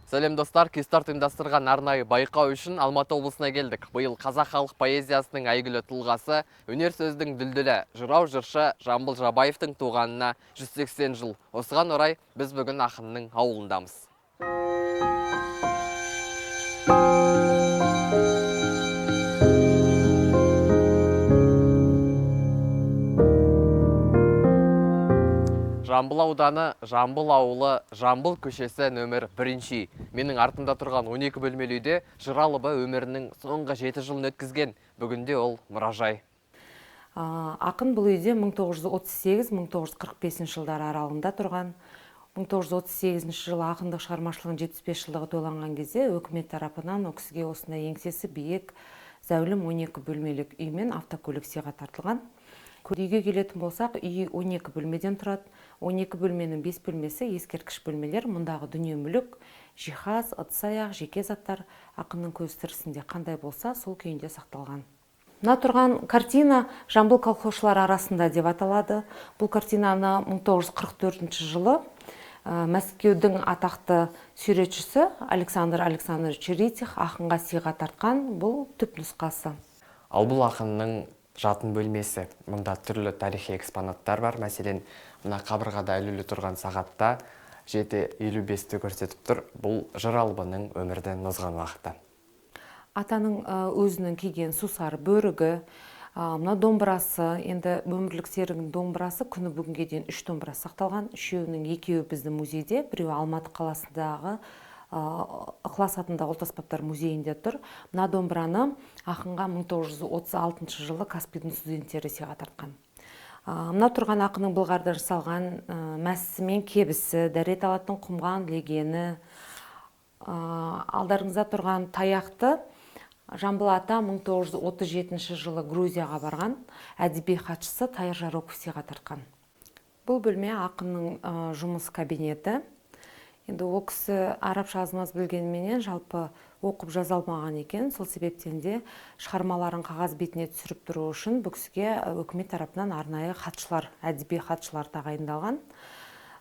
Сәлем достар, Кистарт ұйымдастырған арнайы байқау үшін Алматы облысына келдік. Биыл қазақ халық поэзиясының әйгілі тұлғасы, өнер сөздің дүлдүлі, жырау жыршы Жамбыл Жабаевтың туғанына 180 жыл. Осыған орай біз бүгін ақынның ауылындамыз. Жамбыл ауданы, Жамбыл ауылы, Жамбыл көшесі нөмір 1. Менің артымда тұрған 12 бөлмелі үйде Жыралыбы өмірінің соңғы 7 жылын өткізген. Бүгінде ол мұражай. Ақын бұл үйде 1938-1945 жылдар аралығында тұрған. 1938 жылы ақындық шығармашылығын 75 жылдығы тойланған кезде өкімет тарапынан ол кісіге осындай еңсесі биік зәулім 12 бөлмелік үй мен автокөлік сыйға тартылған. Үйге келетін болсақ, үй 12 бөлмеден тұрады. 12 бөлменің 5 бөлмесі ескерткіш бөлмелер. Мұндағы дүние мүлік, жиһаз, ыдыс-аяқ, жеке заттар ақынның көз тірісінде қандай болса, сол күйінде сақталған. Мына тұрған картина Жамбыл колхозшылар арасында деп аталады. Бұл картинаны 1944 жылы Мәскеудің атақты суретшісі Александр Александрович Ритих ақынға сыйға тартқан. Бұл түп нұсқасы. Ал бұл ақынның жатын бөлмесі. Мұнда түрлі тарихи экспонаттар бар. Мәселен, мына қабырғада ілулі тұрған сағатта 7:55-ті көрсетіп тұр. Бұл Жыралыбының өмірден озған уақыты. Атаның өзінің киген сусар бөрігі, мына домбырасы, енді өмірлік серігінің домбырасы күні бүгінге дейін 3 домбырасы сақталған. Екеуі біздің музейде, біреуі Алматы қаласындағы Ықылас атындағы ұлт аспаптар музейінде тұр. Мына домбыраны ақынға 1936 жылы Каспийдің студенттері сыйға тартқан. Мына тұрған ақынның былғарда жасалған мәсісі мен кебісі, дәрет алатын құмған легені. Алдарыңызда тұрған таяқты Жамбыл ата 1937 жылы Грузияға барған әдеби хатшысы Тайыр Жароков сыйға тартқан. Бұл бөлме ақынның жұмыс кабинеті. Енді ол кісі арабша азмаз білгенменен жалпы оқып жаза алмаған екен. Сол себептен де шығармаларын қағаз бетіне түсіріп тұру үшін бұл кісіге өкімет тарапынан арнайы хатшылар, әдеби хатшылар тағайындалған.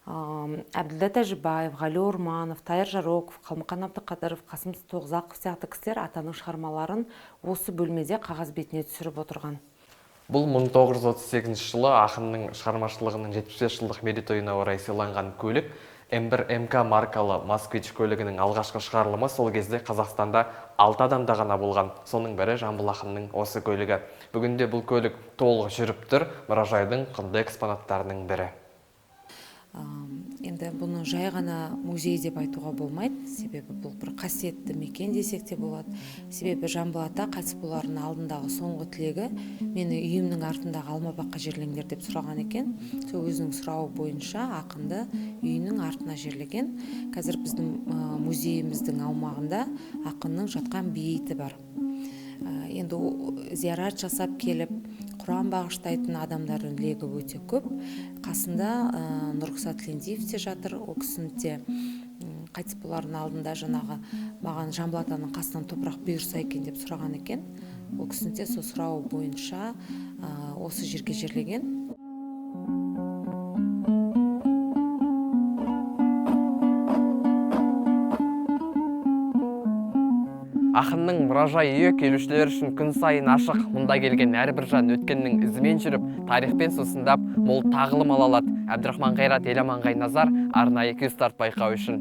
Әбділда Тәжібаев, Ғали Орманов, Тайыр Жароков, Қалмақан Абдықадыров, Қасым Тоғзақов сияқты кісілер атаның шығармаларын осы бөлмеде қағаз бетіне түсіріп отырған. Бұл 1938 жылы ақынның шығармашылығының 75 жылдық мерейтойына орай сыйланған көлік. М1 МК маркалы Москвич көлігінің алғашқы шығарылымы сол кезде Қазақстанда 6 адамда ғана болған. Соның бірі Жамбыл ақынның осы көлігі. Бүгінде бұл көлік толық жүріп тұр, мұражайдың құнды экспонаттарының бірі. Енді бұны жай ғана музей деп айтуға болмайды, себебі бұл бір қасиетті мекен десек те болады. Себебі Жамбыл ата қайтыс боларының алдындағы соңғы тілегі мені үйімнің артындағы алмабаққа жерлеңдер деп сұраған екен. Сол өзінің сұрауы бойынша ақынды үйінің артына жерлеген. Қазір біздің музейіміздің аумағында ақынның жатқан бейіті бар. Енді зиярат жасап келіп, Құран бағыштайтын адамдардың легі өте көп. Қасында Нұрғысат Тілендиев те жатыр. Ол кісінің де қайтыс боларының алдында жаңағы маған Жамбыл атаның қасынан топырақ бұйырса екен деп сұраған екен. Ол кісінің де сол сұрауы бойынша осы жерге жерлеген. Ақынның мұражай үйі келушілер үшін күн сайын ашық. Мұнда келген әрбір жан өткеннің ізімен жүріп, тарихпен сусындап, мол тағылым ала алады. Әбдірахман Қайрат, Еламан Қайназар, арнайы Кистарт байқауы үшін.